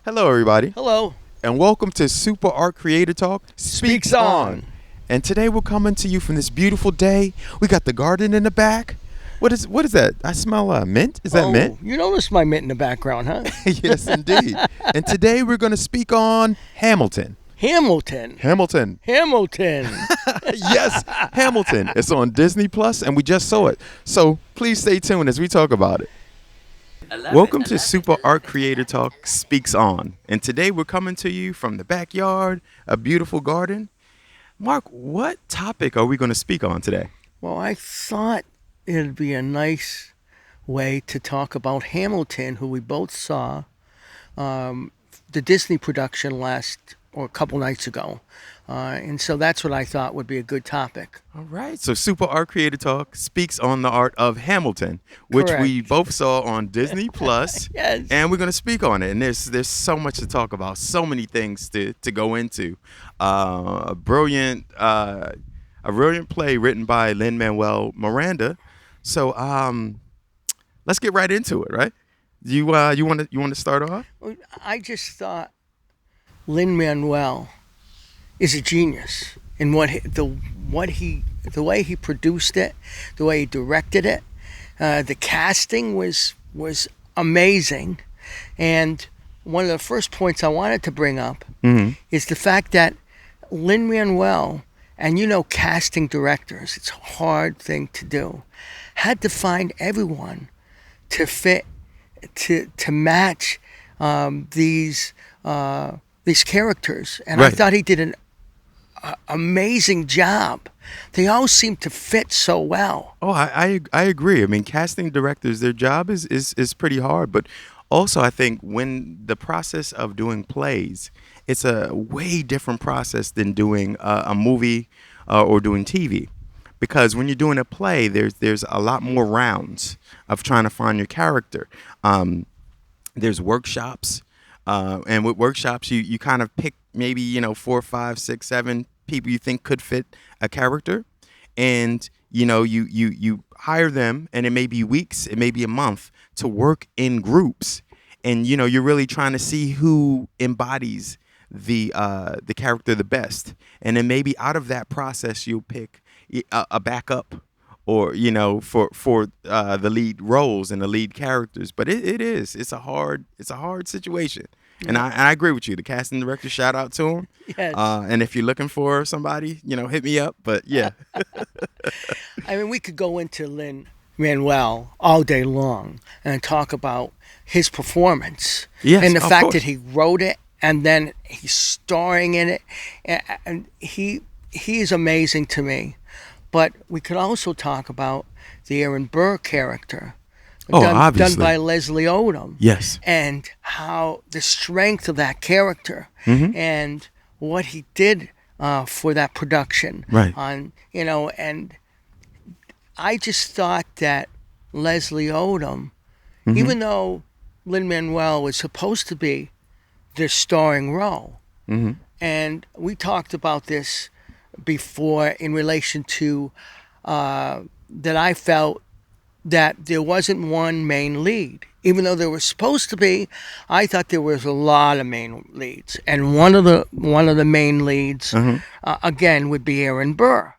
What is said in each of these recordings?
Hello, everybody, Hello. and welcome to Super Art Creator Talk Speaks On. And today we're coming to you from this beautiful day. We got the garden in the back. What is that? I smell mint. Is that mint? You noticed my mint in the background, huh? Yes, indeed. And today we're going to speak on Hamilton. Hamilton. Hamilton. Hamilton. Yes, Hamilton. It's on Disney Plus, and we just saw it. So please stay tuned as we talk about it. Welcome to Super Art Creator Talk Speaks On. And today we're coming to you from the backyard, a beautiful garden. Mark, what topic are we going to speak on today? Well, I thought it'd be a nice way to talk about Hamilton, who we both saw the Disney production a couple nights ago. And so that's what I thought would be a good topic. All right. So Super Art Creator Talk speaks on the art of Hamilton, which Correct. we both saw on Disney Plus. Yes. And we're going to speak on it. And there's so much to talk about, so many things to go into. A brilliant play written by Lin-Manuel Miranda. So let's get right into it, right? You want to start off? I just thought Lin-Manuel is a genius in the way he produced it, the way he directed it. The casting was amazing, and one of the first points I wanted to bring up is the fact that Lin-Manuel, and casting directors, it's a hard thing to do, had to find everyone to fit to match these characters, and Right. I thought he did an amazing job. They all seem to fit so well. Oh, I agree. I mean, casting directors, their job is pretty hard, but also I think when the process of doing plays, it's a way different process than doing a movie or doing TV. Because when you're doing a play, there's a lot more rounds of trying to find your character. There's workshops, and with workshops, you kind of pick maybe 4, 5, 6, 7 people you think could fit a character, and you hire them, and it may be weeks, it may be a month to work in groups, and you're really trying to see who embodies the character the best, and then maybe out of that process you'll pick a backup, or for the lead roles and the lead characters. But it's a hard situation. And I agree with you. The casting director, shout out to him. Yes. And if you're looking for somebody, hit me up. But yeah. I mean, we could go into Lin-Manuel all day long and talk about his performance. Yes, and the of fact course. that he wrote it and then he's starring in it. And he is amazing to me. But we could also talk about the Aaron Burr character. Oh, obviously. Done by Leslie Odom. Yes. And how the strength of that character Mm-hmm. and what he did for that production. Right. And I just thought that Leslie Odom, Mm-hmm. even though Lin-Manuel was supposed to be the starring role, Mm-hmm. and we talked about this before in relation to that I felt that there wasn't one main lead. Even though there was supposed to be, I thought there was a lot of main leads. And one of the main leads, again, would be Aaron Burr.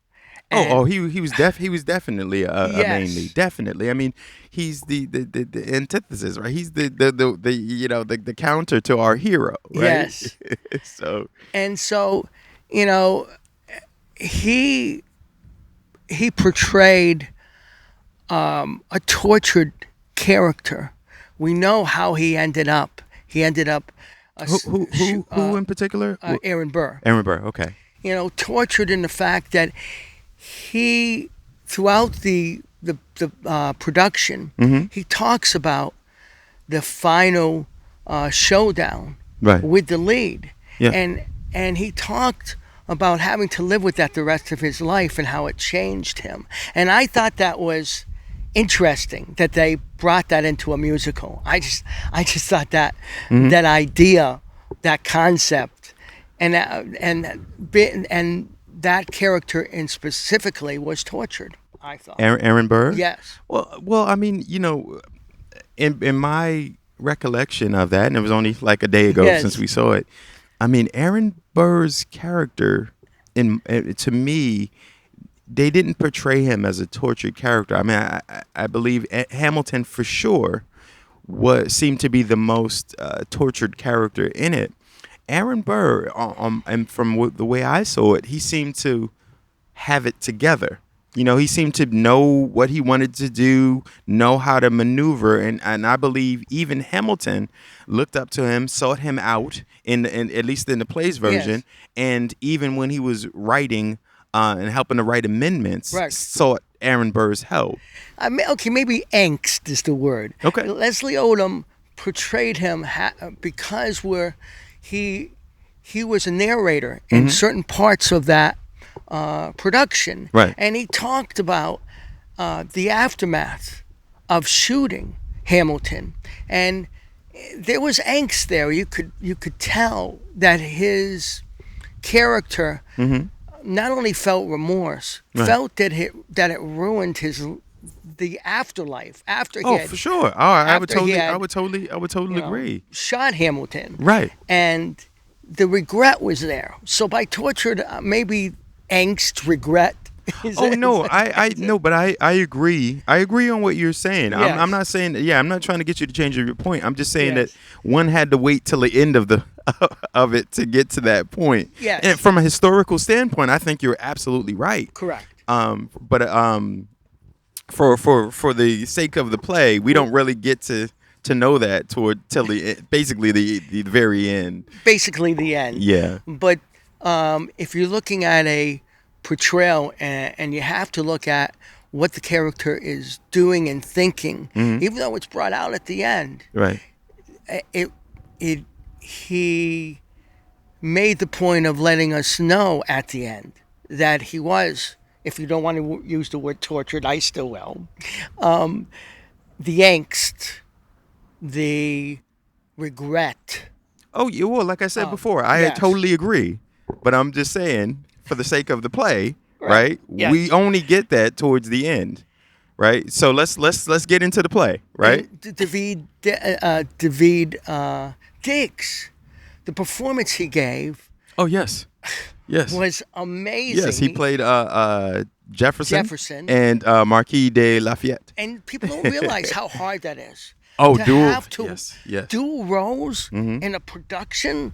And He was definitely a Yes. main lead. Definitely. I mean, he's the antithesis, right? He's the counter to our hero, right? Yes. So And so, he portrayed a tortured character. We know how he ended up. He ended up who in particular? Aaron Burr. Aaron Burr. Okay. Tortured in the fact that he, throughout the production, he talks about the final showdown Right. with the lead, Yeah. and he talked about having to live with that the rest of his life and how it changed him. And I thought that was interesting that they brought that into a musical. I just thought that that idea, that concept, and that character in specifically was tortured. I thought. Aaron Burr. Yes. Well, I mean, in my recollection of that, and it was only like a day ago since Yes. we saw it. I mean, Aaron Burr's character, to me, they didn't portray him as a tortured character. I mean, I believe Hamilton for sure was seemed to be the most tortured character in it. Aaron Burr, and from the way I saw it, he seemed to have it together. You know, he seemed to know what he wanted to do, know how to maneuver, and I believe even Hamilton looked up to him, sought him out in at least in the plays version, Yes. and even when he was writing and helping to write amendments, Right. sought Aaron Burr's help. Okay, maybe angst is the word. Okay. Leslie Odom portrayed him because he he was a narrator in certain parts of that production, Right. and he talked about the aftermath of shooting Hamilton, and there was angst there. You could tell that his character not only felt remorse, Right. felt that it ruined the afterlife after he Oh, had for sure. Oh, I would after he totally, had, I would totally agree. shot Hamilton, Right. and the regret was there. So by tortured, maybe angst, regret. Oh no, I no, but I agree. I agree on what you're saying. Yes. I'm not saying that. Yeah, I'm not trying to get you to change your point. I'm just saying Yes. that one had to wait till the end of the of it to get to that point. Yes. And from a historical standpoint, I think you're absolutely right. Correct. But for the sake of the play, we don't really get to know that till basically the very end. Basically, the end. Yeah. But if you're looking at a portrayal, and you have to look at what the character is doing and thinking, even though it's brought out at the end, Right. he made the point of letting us know at the end that he was, if you don't want to use the word tortured, I still will, the angst, the regret. Oh, yeah, well, like I said before, I yes. totally agree. But I'm just saying, for the sake of the play, right? Yes. We only get that towards the end, right? So let's get into the play, right? And David Diggs, the performance he gave Oh yes, yes, was amazing. yes. He played Jefferson. and Marquis de Lafayette. And people don't realize how hard that is. Oh, to dual. have to Yes, yes. dual roles in a production,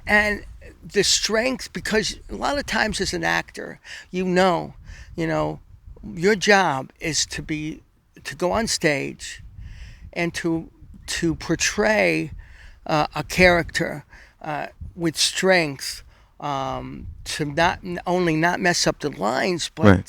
and the strength, because a lot of times as an actor, you know, your job is to go on stage and to portray a character with strength, to not only not mess up the lines, but Right.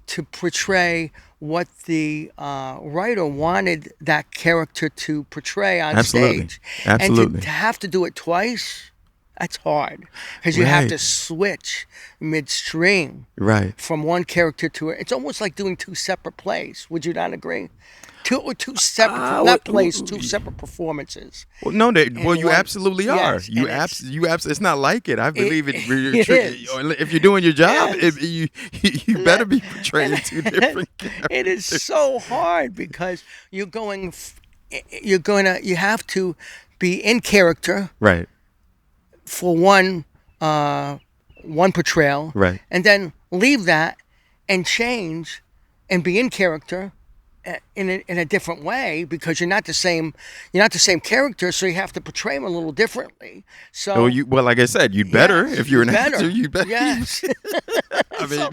to portray what the writer wanted that character to portray on Absolutely. stage. Absolutely. And to have to do it twice, that's hard, because you have Right. to switch midstream Right. from one character to it. It's almost like doing two separate plays. Would you not agree? Two separate, not plays, two separate performances. Well, no, well, you one- absolutely are. yes, You and it's- It's not like it. I believe it. it is. If you're doing your job, Yes. you better be portraying two different characters. It is so hard because you have to be in character Right. for one portrayal, Right. and then leave that and change and be in character in a different way, because you're not the same character, so you have to portray them a little differently. So Well, like I said, you'd better Yes, if you're an better. actor. You better. Yes. I mean, So,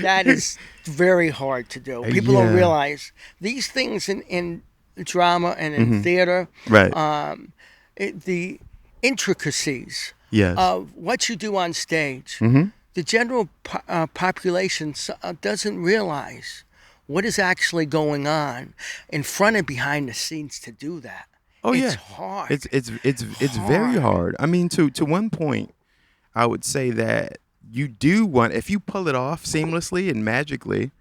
that is very hard to do. People don't Yeah. realize these things in drama and in theater. Right. The intricacies Yes. of what you do on stage. The general population doesn't realize what is actually going on in front and behind the scenes to do that. Oh It's yeah, hard. It's very hard. I mean, to one point, I would say that you do want, if you pull it off seamlessly and magically,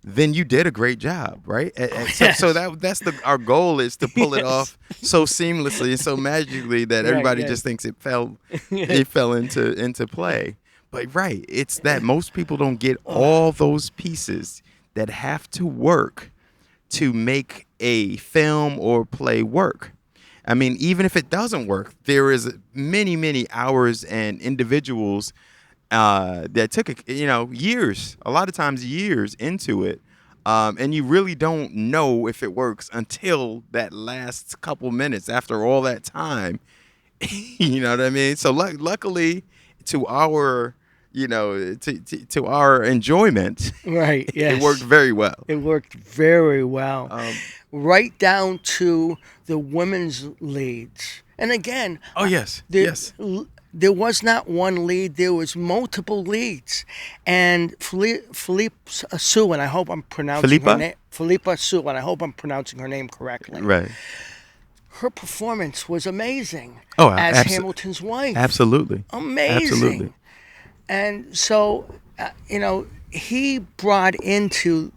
then you did a great job, right? So that's our goal is to pull it off so seamlessly and so magically that everybody right. just thinks it fell into play. But right, it's that most people don't get all those pieces that have to work to make a film or play work. I mean, even if it doesn't work, there is many, many hours and individuals that took years, a lot of times years into it, and you really don't know if it works until that last couple minutes after all that time. You know what I mean? So luckily, to our to our enjoyment, Right. it worked Yes. very well. It worked very well, Um, right down to the women's leads. And again, oh yes, there, yes. there was not one lead, there was multiple leads. And Philippe Sue, and I hope I'm pronouncing her Philippa, name, Philippa Sue, and I hope I'm pronouncing her name correctly. right? Her performance was amazing Oh, as Hamilton's wife. absolutely, absolutely. Amazing. And so, he brought into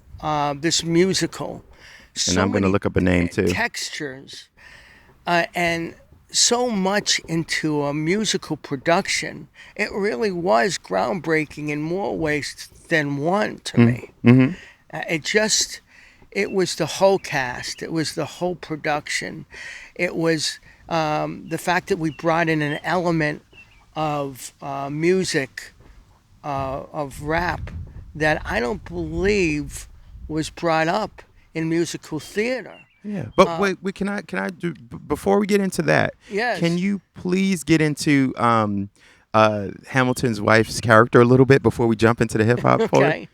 this musical And so I'm gonna many look up a name too. textures and so much into a musical production. It really was groundbreaking in more ways than one to me. Mm-hmm. It was the whole cast, it was the whole production, it was the fact that we brought in an element of music, of rap, that I don't believe was brought up in musical theater. Yeah, but wait, can I do before we get into that? Can Yes. you please get into Hamilton's wife's character a little bit before we jump into the hip hop part? Okay.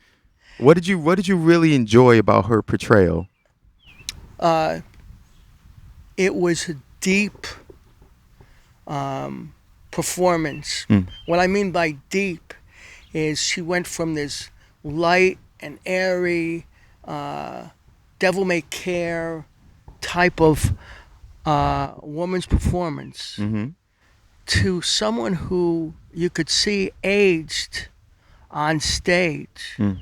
What did you really enjoy about her portrayal? It was a deep performance. Mm. What I mean by deep is she went from this light and airy, devil may care type of woman's performance Mm-hmm. to someone who you could see aged on stage Mm.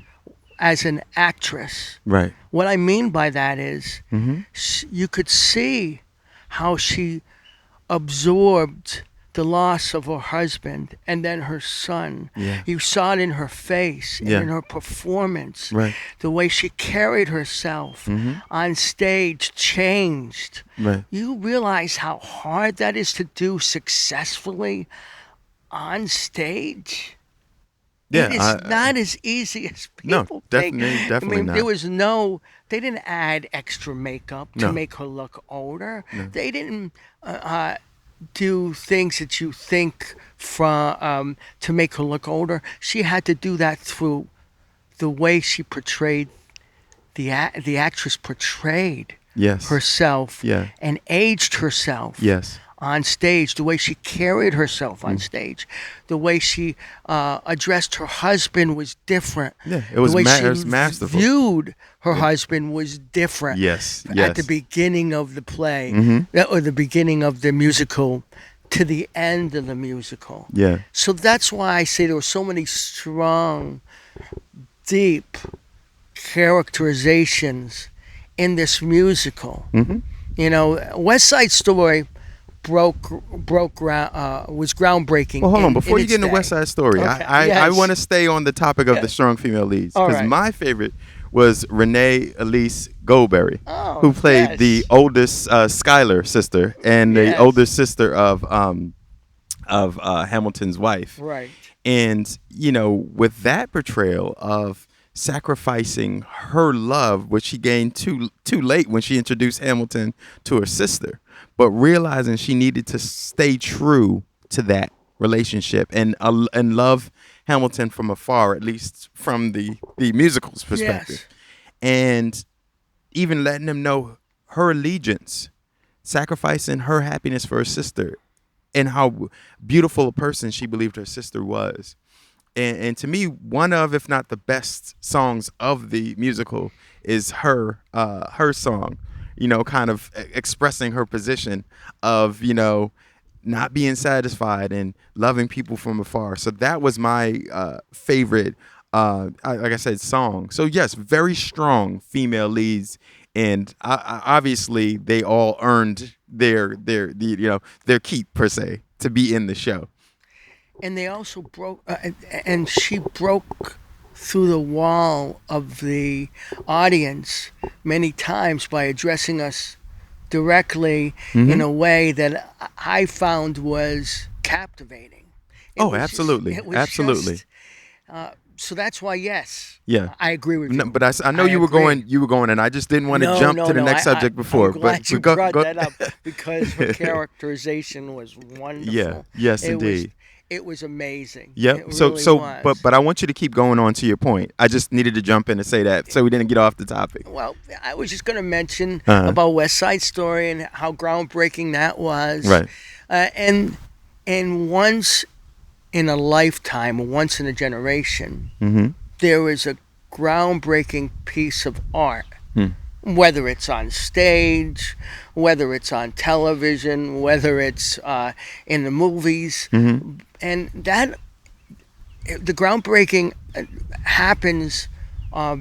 as an actress. Right. What I mean by that is Mm-hmm. you could see how she absorbed the loss of her husband and then her son. Yeah. You saw it in her face and Yeah. in her performance. Right. The way she carried herself Mm-hmm. on stage changed. Right. You realize how hard that is to do successfully on stage? Yeah. It is not as easy as No, people think. definitely There not. was they didn't add extra makeup to No. make her look older. No. They didn't do things that you think to make her look older. She had to do that through the way she portrayed, the actress portrayed Yes. herself Yeah. and aged herself Yes. on stage, the way she carried herself on stage, the way she addressed her husband was different. Yeah, it was the way it was masterful. viewed her husband was different. Yes. At Yes. the beginning of the play, Mhm. or the beginning of the musical, to the end of the musical. Yeah. So that's why I say there were so many strong, deep characterizations in this musical. Mhm. West Side Story was groundbreaking. Well, hold on. in Before you its get into day. West Side Story, Okay, I yes. want to stay on the topic of the strong female leads All because right. my favorite was Renee Elise Goldberry, Oh, who played yes. the oldest Skylar sister and the Yes. oldest sister of Hamilton's wife. Right. And, with that portrayal of sacrificing her love, which she gained too late when she introduced Hamilton to her sister, but realizing she needed to stay true to that relationship and love Hamilton from afar, at least from the musical's perspective, Yes. and even letting them know her allegiance, sacrificing her happiness for her sister, and how beautiful a person she believed her sister was. And to me, one of, if not the best songs of the musical is her song, kind of expressing her position of, not being satisfied and loving people from afar. So that was my favorite, like I said, song. So yes, very strong female leads. And obviously they all earned their keep per se to be in the show. And they also broke, and she broke through the wall of the audience many times by addressing us directly in Mm-hmm. a way that I found was captivating. It Oh, was just, absolutely, it was absolutely. just. So that's why, yes, Yeah. I agree with No, you. but I know I agree. you were going, and I just didn't want to No, jump no, to the no. next subject I'm before. glad you But brought go. that up because her characterization was Yeah. wonderful. Yes, It was, indeed. it was amazing. Yep. It So really so was. but I want you to keep going on to your point. I just needed to jump in and say that so we didn't get off the topic. Well, I was just going to mention Uh huh. about West Side Story and how groundbreaking that was, Right. uh, and and once in a lifetime, once in a generation, Mm-hmm. there is a groundbreaking piece of art, Hmm. whether it's on stage, whether it's on television, whether it's in the movies, Mm-hmm. and that the groundbreaking happens not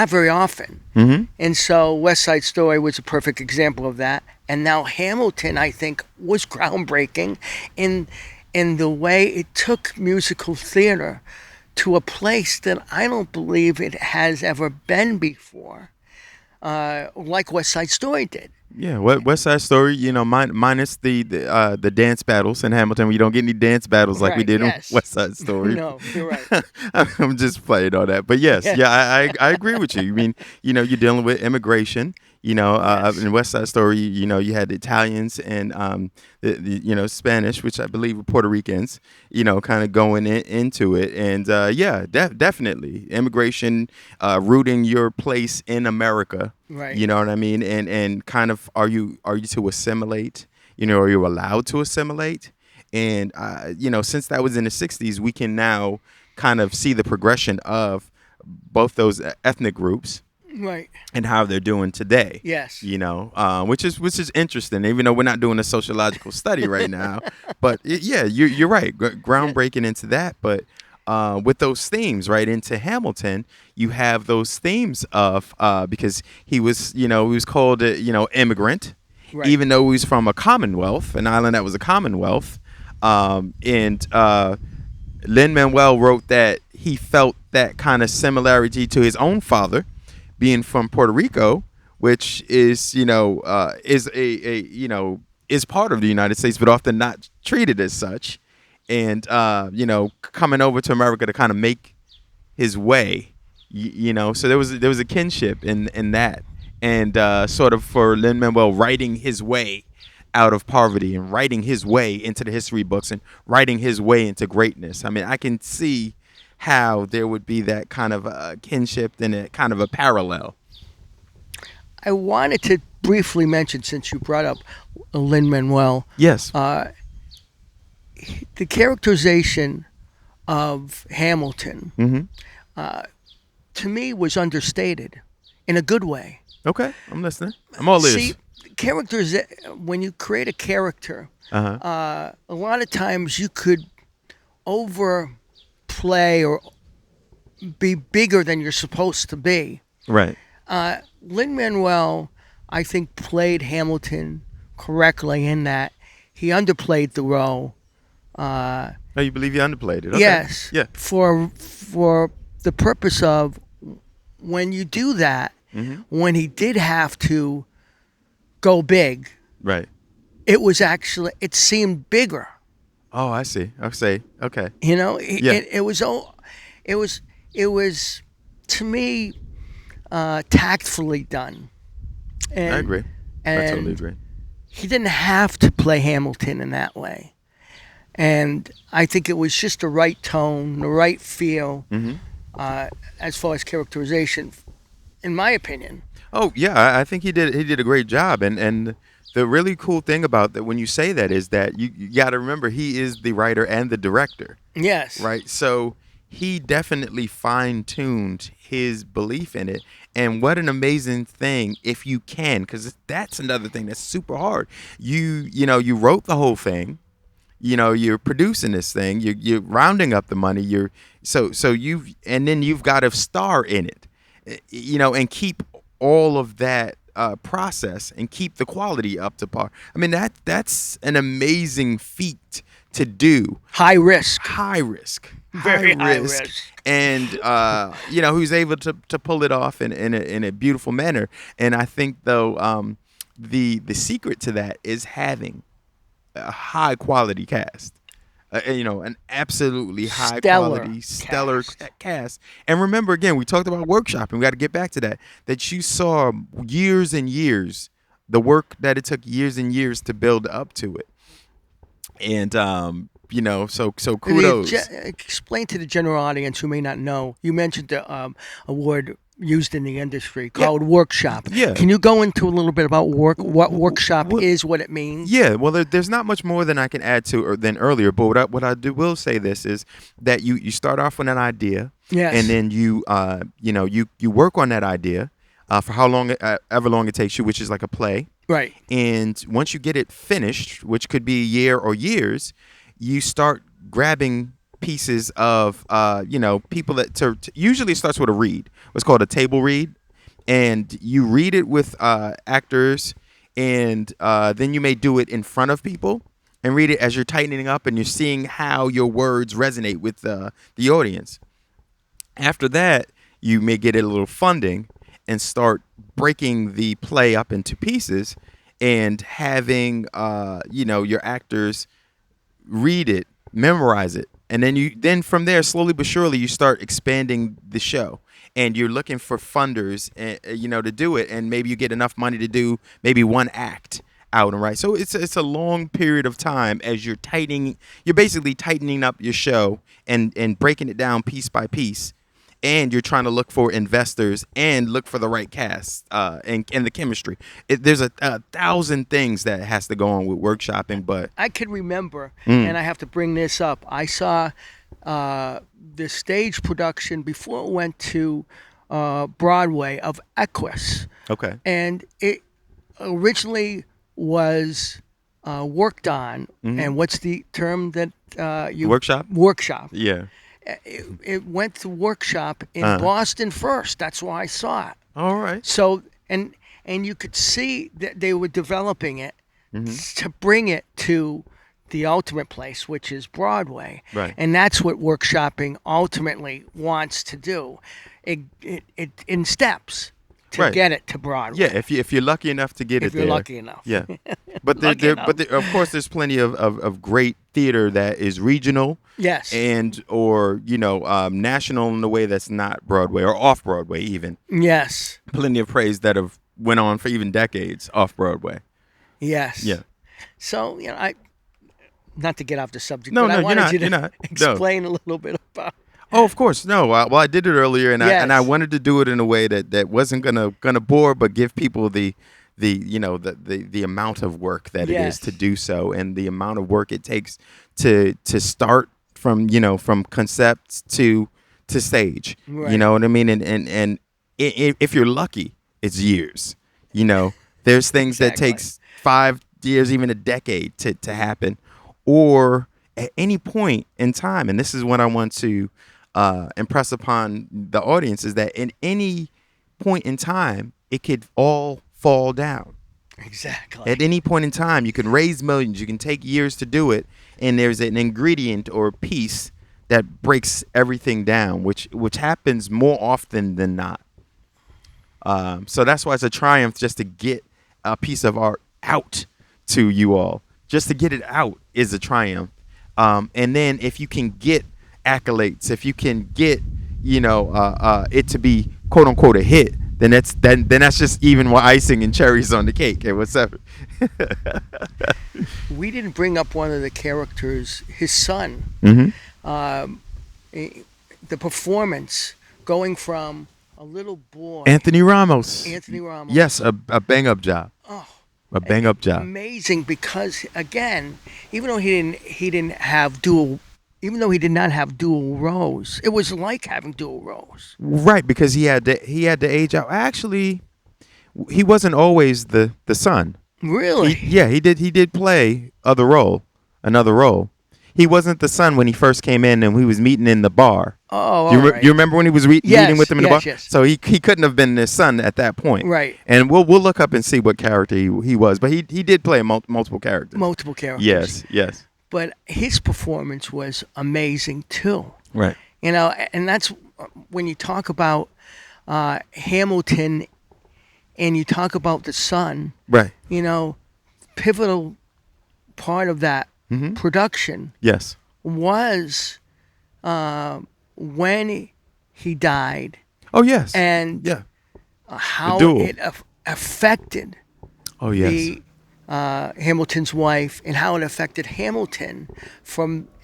very often. Mm-hmm. And so West Side Story was a perfect example of that. And now Hamilton, I think, was groundbreaking in the way it took musical theater to a place that I don't believe it has ever been before, like West Side Story did. Yeah, West Side Story, minus the dance battles in Hamilton. We don't get any dance battles like we Right, did in yes. West Side Story. No, you're right. I'm just playing on that, but yes, yeah, Yes. I agree with you. I mean, you're dealing with immigration. Yes. In West Side Story, you had the Italians and the Spanish, which I believe were Puerto Ricans. Kind of going into it, and yeah, definitely immigration, rooting your place in America. Right. You know what I mean? And kind of are you to assimilate? Are you allowed to assimilate? And since that was in the '60s, we can now kind of see the progression of both those ethnic groups Right. and how they're doing today. Yes. Which is interesting, even though we're not doing a sociological study right now. But yeah, you're right, Yeah. groundbreaking into that. But with those themes, right into Hamilton, you have those themes of because he was called immigrant, Right. even though he was from a commonwealth, an island that was a commonwealth, and Lin-Manuel wrote that he felt that kind of similarity to his own father, being from Puerto Rico, which is part of the United States, but often not treated as such, and coming over to America to kind of make his way, So there was a kinship in that, and sort of for Lin-Manuel writing his way out of poverty and writing his way into the history books and writing his way into greatness. I mean, I can see how there would be that kind of kinship and a kind of a parallel. I wanted to briefly mention, since you brought up Lin Manuel, Yes. the characterization of Hamilton Mm-hmm. to me was understated in a good way. Okay, I'm listening. I'm all See, ears. characters, when you create a character, Uh huh. a lot of times you could overplay or be bigger than you're supposed to be. Right. Lin Manuel, I think, played Hamilton correctly in that he underplayed the role. Oh, you believe you underplayed it? Okay. Yes, Yeah. for the purpose of when you do that, Mm-hmm. when he did have to go big, Right. it seemed bigger. Oh, I see. I say. Okay. You know, Yeah. it was it was to me tactfully done, I and agree. I totally and agree. he didn't have to play Hamilton in that way. And I think it was just the right tone, the right feel, Mm-hmm. as far as characterization, in my opinion. Oh yeah, I think he did a great job, and the really cool thing about that when you say that is that you got to remember he is the writer and the director, Yes. right? So he definitely fine tuned his belief in it, and what an amazing thing if you can, because that's another thing that's super hard. You wrote the whole thing. You're producing this thing. You're rounding up the money. Then you've got to star in it, and keep all of that process and keep the quality up to par. I mean that's an amazing feat to do. High risk. High risk. high Very high risk, risk. and who's able to pull it off in a beautiful manner. And I think though, the secret to that is having a high quality cast. An absolutely high Stellar quality, stellar cast. cast. And remember, again, we talked about workshopping. We got to get back to that. That you saw years and years, the work that it took years and years to build up to it. And so kudos. Explain to the general audience who may not know. You mentioned a word used in the industry Yeah, called workshop. yeah. Can you go into a little bit about what workshop Well, is, what it means? yeah, well, there's not much more than I can add to or than earlier. But what I will say this is that you start off with an idea, and Yes. then you work on that idea for how long ever long it takes you, which is like a play. Right. And once you get it finished, which could be a year or years, you start grabbing pieces of people that usually it starts with a read, what's called a table read, and you read it with actors, and then you may do it in front of people and read it as you're tightening up and you're seeing how your words resonate with the audience. After that, you may get a little funding and start breaking the play up into pieces and having your actors read it, memorize it, and then from there, slowly but surely, you start expanding the show. And you're looking for funders, to do it, and maybe you get enough money to do maybe one act out, right? So it's a long period of time as you're basically tightening up your show and breaking it down piece by piece, and you're trying to look for investors and look for the right cast and the chemistry. There's a thousand things that has to go on with workshopping, but I can remember, and I have to bring this up. I saw the stage production before it went to Broadway of Equus, okay, and it originally was worked on. And what's the term that you workshop, workshop? yeah. It went to workshop in Boston first. That's why I saw it. All right. So and you could see that they were developing it to bring it to the ultimate place, which is Broadway. Right. And that's what workshopping ultimately wants to do. It in steps to Right. get it to Broadway. Yeah, if you're lucky enough to get if it you're there. lucky enough. Yeah. But Lucky enough. of course there's plenty of great theater that is regional Yes. and or national in a way that's not Broadway or off Broadway even. Yes. Plenty of praise that have went on for even decades off Broadway. Yes. Yeah. So I not to get off the subject, No, but no, I you're wanted not, you to you're not. No. explain a little bit about. Oh, of course. No. Well, I did it earlier, and Yes. I wanted to do it in a way that wasn't gonna bore, but give people the amount of work that it Yes. is to do so, and the amount of work it takes to start from concept to stage. Right. You know what I mean? And if you're lucky, it's years. There's things that Exactly. takes 5 years, even a decade to happen, or at any point in time. And this is what I want to impress upon the audience is that in any point in time, it could all fall down. Exactly. At any point in time, you can raise millions. You can take years to do it, and there's an ingredient or a piece that breaks everything down, which happens more often than not. So that's why it's a triumph just to get a piece of art out to you all. Just to get it out is a triumph. And then if you can get accolades, if you can get it to be quote unquote a hit, then that's just even more icing and cherries on the cake and whatever. We didn't bring up one of the characters, his son. Mm-hmm. The performance going from a little boy. Anthony Ramos. Anthony Ramos. Yes, a bang up job. Oh, A bang up job. amazing because again, even though he didn't have dual, even though he did not have dual roles, it was like having dual roles. Right, because he had to age out. Actually, he wasn't always the son. Really? He did play another role. He wasn't the son when he first came in and we was meeting in the bar. Oh, You, all right. you remember when he was Yes, meeting with him in the bar? yes, yes. So he couldn't have been his son at that point. Right. And we'll look up and see what character he was, but he did play multiple characters. Multiple characters. Yes. But his performance was amazing too. Right. And that's when you talk about Hamilton and you talk about the son. Right. You know, pivotal part of that Mm-hmm. production Yes. was when he died Oh yes. and Yeah. The how duel. it affected Oh yes. the Hamilton's wife and how it affected Hamilton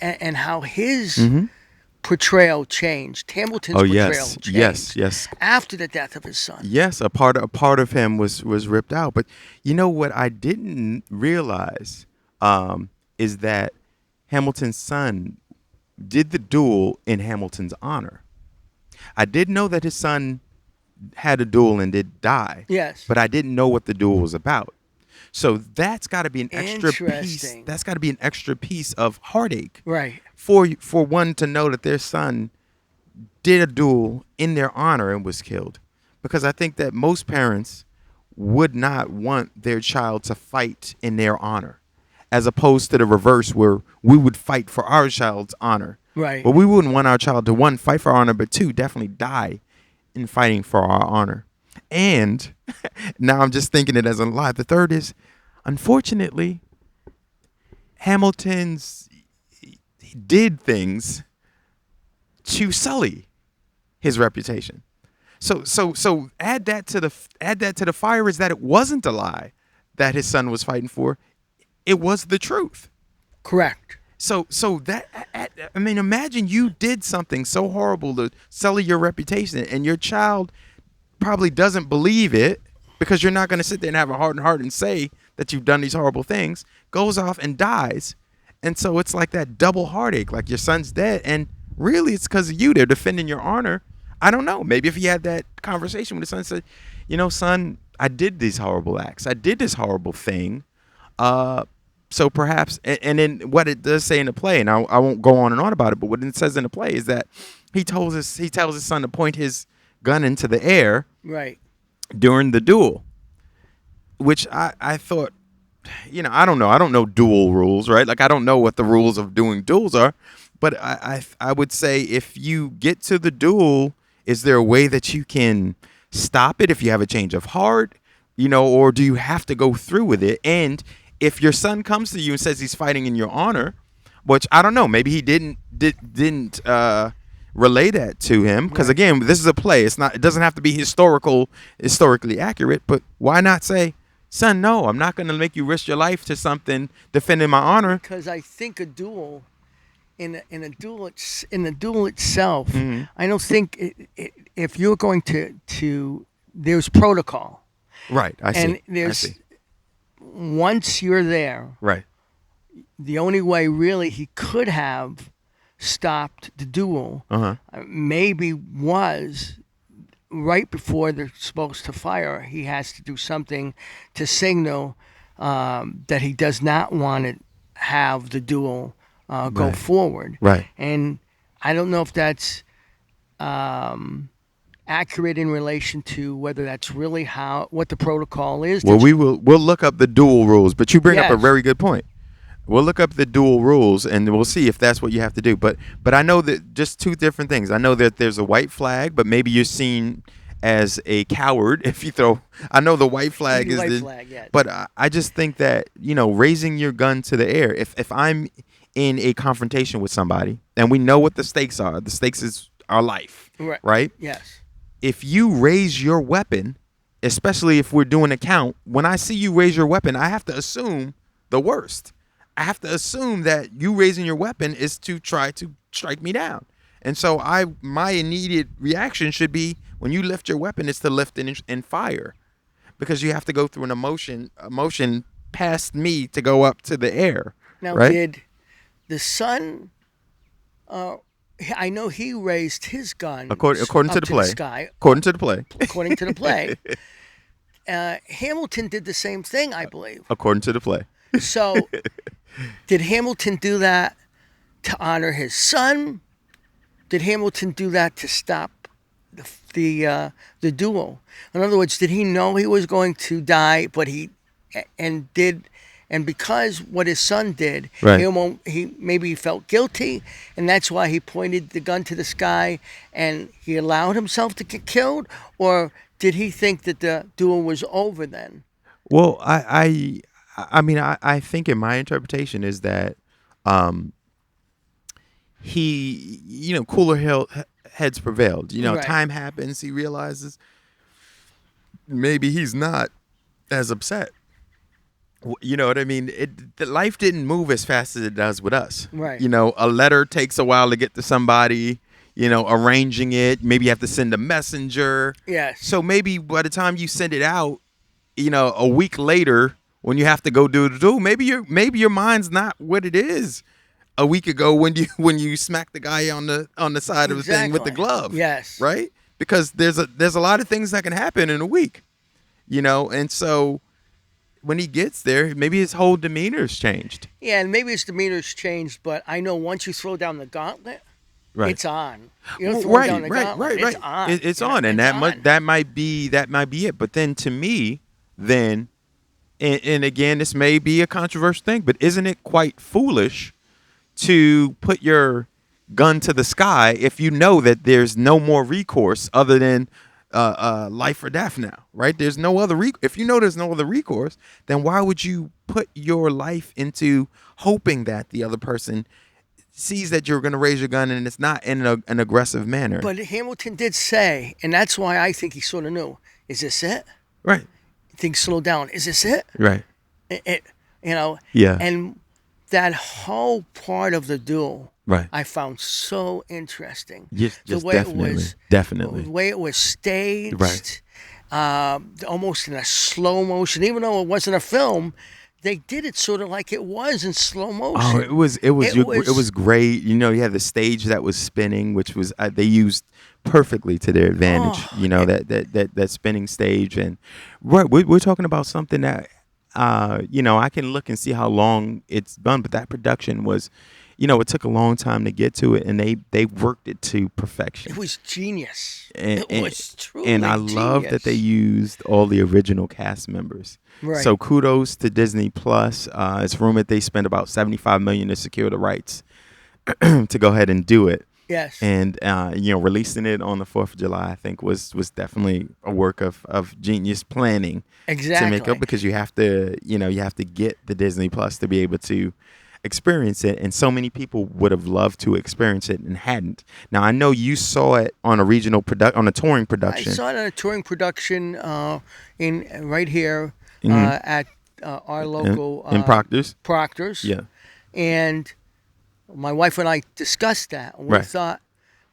and how his Mm-hmm. portrayal changed. Hamilton's Oh portrayal yes. Yes. changed Yes. after the death of his son. Yes. A part of him was ripped out. But you know what I didn't realize is that Hamilton's son did the duel in Hamilton's honor. I did know that his son had a duel and did die, Yes. but I didn't know what the duel was about. So that's got to be an extra piece. Interesting. That's got to be an extra piece of heartache Right. for one to know that their son did a duel in their honor and was killed. Because I think that most parents would not want their child to fight in their honor, as opposed to the reverse where we would fight for our child's honor. Right. But we wouldn't want our child to, one, fight for our honor, but two, definitely die in fighting for our honor. And now I'm just thinking it as a lie. The third is, unfortunately, Hamilton's did things to sully his reputation. So add that to the fire is that it wasn't a lie that his son was fighting for. It was the truth. Correct. So I mean, imagine you did something so horrible to sully your reputation, and your child probably doesn't believe it because you're not going to sit there and have a hardened heart and say that you've done these horrible things. Goes off and dies, and so it's like that double heartache, like your son's dead, and really it's because of you. They're defending your honor. I don't know. Maybe if he had that conversation with his son, said, son, I did these horrible acts. I did this horrible thing. So perhaps, and then what it does say in the play, and I won't go on and on about it, but what it says in the play is that he tells his son to point his gun into the air Right. during the duel, which I thought, I don't know. I don't know duel rules, right? Like I don't know what the rules of doing duels are, but I would say if you get to the duel, is there a way that you can stop it if you have a change of heart, or do you have to go through with it? And if your son comes to you and says he's fighting in your honor, which I don't know, maybe he didn't relay that to him, because again, this is a play. It doesn't have to be historically accurate, but why not say, son, no, I'm not going to make you risk your life to something defending my honor. Because I think a duel, in a duel itself, Mm-hmm. I don't think if you're going to there's protocol, Right, I see. and I there's see. once you're there, Right. the only way really he could have stopped the duel Uh-huh. maybe was right before they're supposed to fire. He has to do something to signal that he does not want to have the duel go Right. forward. Right. And I don't know if that's accurate in relation to whether that's really what the protocol is. Well, we'll look up the duel rules, but you bring up a Yes. very good point. We'll look up the dual rules and we'll see if that's what you have to do. But I know that just two different things. I know that there's a white flag, but maybe you're seen as a coward if you throw. I know the white flag is White the. flag, yes. But I just think that raising your gun to the air. If I'm in a confrontation with somebody and we know what the stakes are, the stakes is our life, Right. right? Yes. If you raise your weapon, especially if we're doing a count, when I see you raise your weapon, I have to assume the worst. I have to assume that you raising your weapon is to try to strike me down. And so my immediate reaction should be, when you lift your weapon, is to lift and fire, because you have to go through an emotion past me to go up to the air. Now, right? did the son? I know he raised his gun According up to the play. sky. According to the play. According to the play, Hamilton did the same thing, I believe. According to the play. So, did Hamilton do that to honor his son? Did Hamilton do that to stop the duel? In other words, did he know he was going to die, but did And because what his son did, Right. he maybe felt guilty, and that's why he pointed the gun to the sky and he allowed himself to get killed. Or did he think that the duel was over then? Well, I mean, I think in my interpretation is that um, he, heads prevailed. Right, Time happens. He realizes maybe he's not as upset. You know what I mean? The life didn't move as fast as it does with us. right. A letter takes a while to get to somebody. Arranging it. Maybe you have to send a messenger. Yes, So maybe by the time you send it out, a week later when you have to go do, maybe your mind's not what it is a week ago when you smack the guy on the side of the thing with the exactly. glove, Yes. right? Because there's a lot of things that can happen in a week, and so when he gets there, maybe his whole demeanor's changed. Yeah, and maybe his demeanor's changed, but I know once you throw down the gauntlet, Right. it's on. You don't Well, throw right, down the right, gauntlet, right, it's right. on. It's You know, on, and it's on. that might be it. But then to me, then and again, this may be a controversial thing, but isn't it quite foolish to put your gun to the sky if you know that there's no more recourse other than life or death now, right? There's no other if you know there's no other recourse, then why would you put your life into hoping that the other person sees that you're going to raise your gun and it's not in an aggressive manner? But Hamilton did say, and that's why I think he sort of knew, is this it? Right, Things slow down. Is this it? right, It, you know, yeah, and that whole part of the duel right. I found so interesting. Just definitely, The way it was right. staged, almost in a slow motion. Even though it wasn't a film, they did it sort of like it was in slow Oh, motion. it was great. You had the stage that was spinning, which was they used perfectly to their advantage. Oh, That spinning stage, and right, we're talking about something that I can look and see how long it's done, but that production was, it took a long time to get to it, and they worked it to it perfection. was genius. And It was and truly I love that they genius. used all the original cast members. Right. So kudos to Disney Plus. It's rumored they spent about 75 million to secure the rights to go ahead and do it. Yes. And releasing it on the 4th of July, I think was definitely a work of genius planning to make up, Exactly. because you have to get the Disney Plus to be able to experience it, and so many people would have loved to experience it and hadn't. Now I know you saw it on on a touring I production. saw it in a touring production in right here Hmm. at our in, local in Proctor's. Proctor's, Yeah. and my wife and I discussed that. And we Right. thought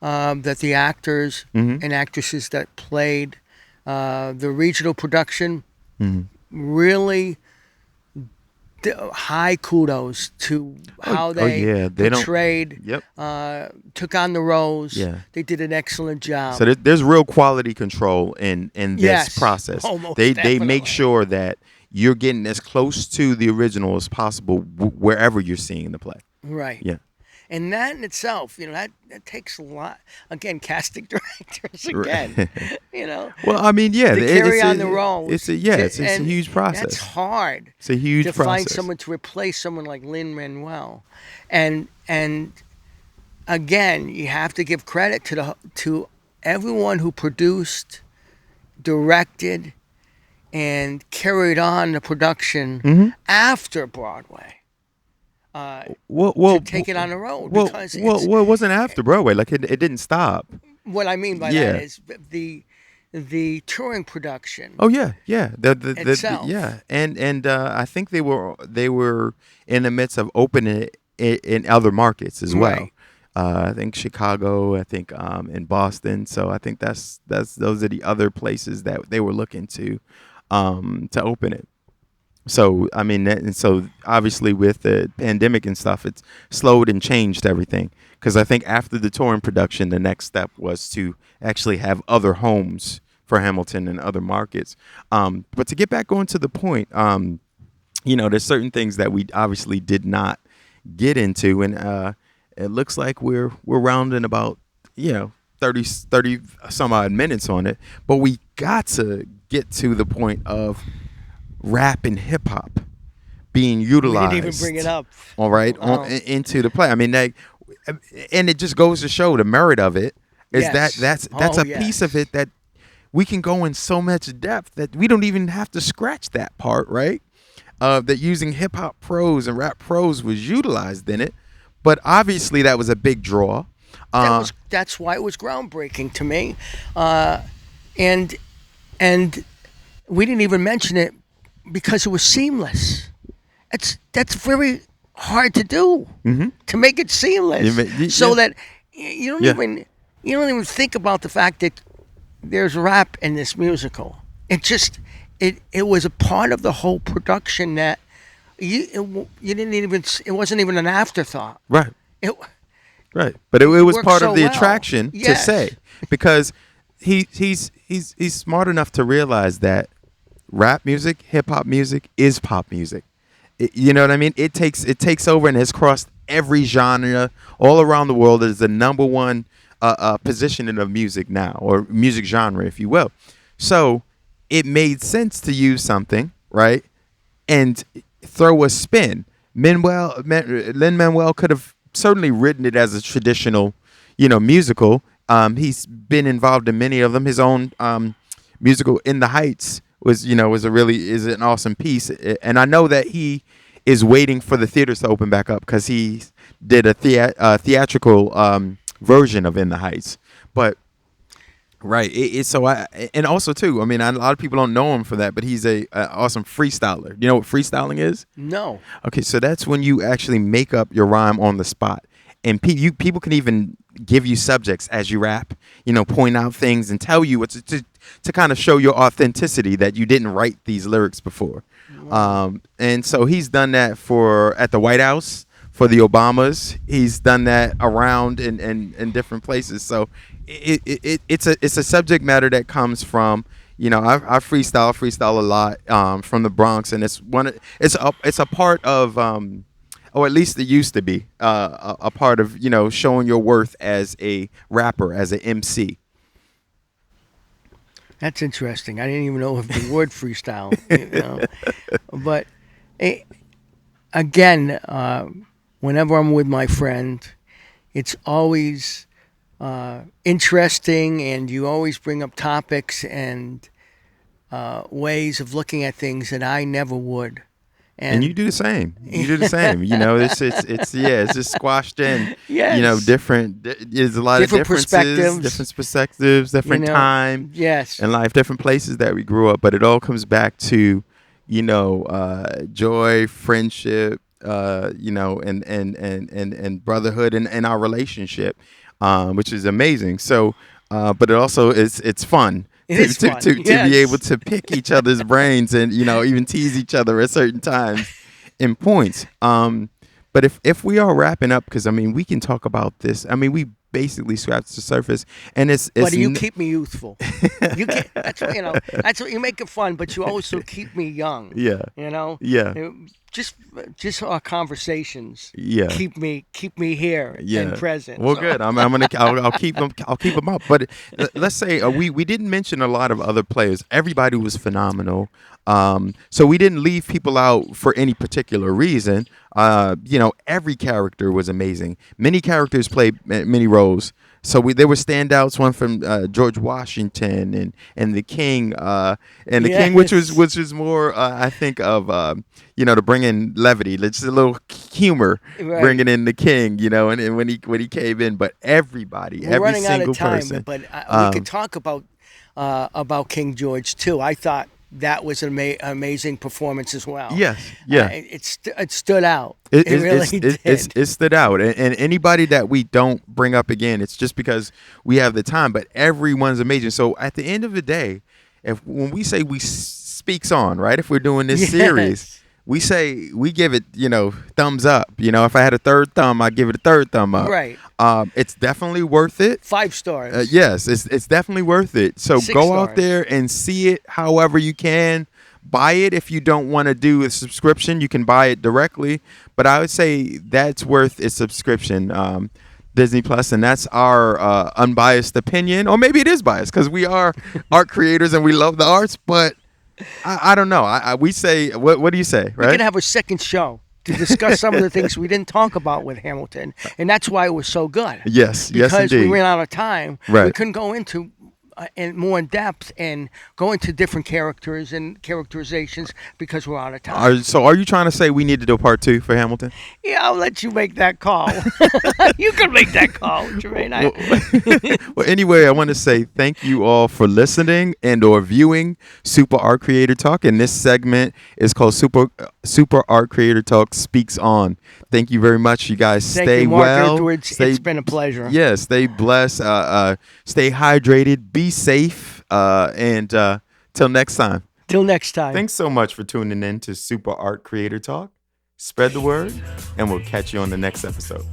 that the actors Hmm. and actresses that played the regional production Hmm. really high kudos to how Oh they yeah, they don't. portrayed, Yep. took on the roles. Yeah. They did an excellent job. So there's real quality control in this Yes. process. Oh, most They make definitely. sure that you're getting as close to the original as possible wherever you're seeing the play. Right. Yeah. And that in itself, that takes a lot. Again, casting directors again, Right. you know, Well, I mean, yeah, to carry on the roles. it's a And huge that's process. hard It's a huge to find process. someone to replace someone like Lin-Manuel. And again, you have to give credit to everyone who produced, directed, and carried on the production Hmm. after Broadway. Well, To take it on the road, well, because well, it's well, it wasn't after Broadway. Like it didn't stop. what I mean by that Yeah. is the touring production Oh yeah, yeah. itself. Yeah, and I think they were in the midst of opening it in other markets as well. Right. I think Chicago. I think in Boston. So I think that's those are the other places that they were looking to open it. So I mean, and so obviously with the pandemic and stuff, it's slowed and changed everything. Because I think after the touring production, the next step was to actually have other homes for Hamilton and other markets. But to get back on to the point, there's certain things that we obviously did not get into, and it looks like we're rounding about 30 some odd minutes on it. But we got to get to the point of rap and hip hop, being We didn't even bring it utilized, up. all right, Wow. into the play. I mean, and it just goes to show the merit of it is that Yes. that's Oh, a piece of yes. it that we can go in so much depth that we don't even have to scratch that part, right? That using hip hop pros and rap pros was utilized in it, but obviously that was a big draw. Uh, That's why it was groundbreaking to me, uh, and and we didn't even mention it because it was seamless. That's very hard to do, to make it seamless, yeah, so that you don't yeah, even think about the fact that there's rap in this musical. It just it was a part of the whole production that you didn't even, it wasn't even an afterthought. right. It Right, but it it was worked part of so the well. attraction to Yes. say, because he's smart enough to realize that rap music, hip hop music is pop music. You know what I mean? It takes over and has crossed every genre all around the world. It is the number one positioning of music now, or music genre, if you will. So it made sense to use something, right, and throw a spin. Lin-Manuel could have certainly written it as a traditional, musical. He's been involved in many of them. His own musical "In the Heights" was an awesome piece, and I know that he is waiting for the theaters to open back up because he did a theatrical version of "In the Heights," but. Right. So and also too. I mean, a lot of people don't know him for that, but he's a awesome freestyler. You know what freestyling is? No. Okay, so that's when you actually make up your rhyme on the spot, and people can even give you subjects as you rap. Point out things and tell you what to kind of show your authenticity that you didn't write these lyrics before. Wow. And so he's done that for at the White House for the Obamas. He's done that around in different places. So it's a subject matter that comes from. I freestyle a lot from the Bronx, and it's a part of or at least it used to be a part of showing your worth as a rapper, as an MC. That's interesting. I didn't even know of the word freestyle. But eh, again, whenever I'm with my friend, it's always interesting, and you always bring up topics and ways of looking at things that I never would. And you And do the same. You do the same. It's yeah. It's just squashed in. yes, Different. There's a lot of different differences, perspectives. different perspectives, You different know, time yes, in life, different places that we grew up. But it all comes back to, joy, friendship, and brotherhood and our relationship, which is amazing. So, but it also it's fun it is fun. to be able Yes, to pick each other's brains and even tease each other at certain times in points. But if we are wrapping up, because I mean we can talk about this. I mean we basically scratched the surface, and but you keep me youthful. You can That's what That's what you make it fun, but you also keep me young. yeah, You know, yeah, Uh, just our conversations yeah. keep me here and Yeah. present. Well, So good. I'll keep them. I'll keep them up. But let's say we didn't mention a lot of other players. Everybody was phenomenal. So we didn't leave people out for any particular reason. Every character was amazing. Many characters played many roles. So there were standouts. One from George Washington and the King, and the King, which was yes, more I think of to bring in levity, just a little humor, right. bringing in the King, and when he came in, but everybody, We're every running out of single time, person. but we could Um, talk about King George too. I thought that was an amazing performance as well. yes, yeah. It stood out. It, It it, really it's, it, it's, did. it stood out, and anybody that we don't bring up again, it's just because we have the time. But everyone's amazing. So at the end of the day, if when we say speaks on, right? If we're doing this series, Yes, we give it, thumbs up. If I had a third thumb, I'd give it a third thumb up. right. It's definitely worth it. 5 stars. Yes, it's definitely worth it. So Six go out stars. there and see it however you can. Buy it if you don't want to do a subscription. You can buy it directly, but I would say that's worth a subscription. Disney Plus, and that's our unbiased opinion, or maybe it is biased because we are art creators and we love the arts, but I don't know. We say what do you say, We could right? have a second show to discuss some of the things we didn't talk about with Hamilton, and that's why it was so good. Yes, yes, Because we indeed. ran out of time, we Right. couldn't go into in more in depth and go into different characters and characterizations because we're out of time. So are you trying to say we need to do a part two for Hamilton? Yeah, I'll let you make that call. You can make that call, Jermaine. Well, well, anyway, I want to say thank you all for listening and or viewing Super Art Creator Talk. And this segment is called Super Art Creator Talk Speaks On. Thank you very much. You guys Thank stay you, Mark well. Edwards. Stay, It's been a pleasure. yeah, stay blessed. Stay hydrated. Be safe. And till next time. Till next time. Thanks so much for tuning in to Super Art Creator Talk. Spread the word, and we'll catch you on the next episode.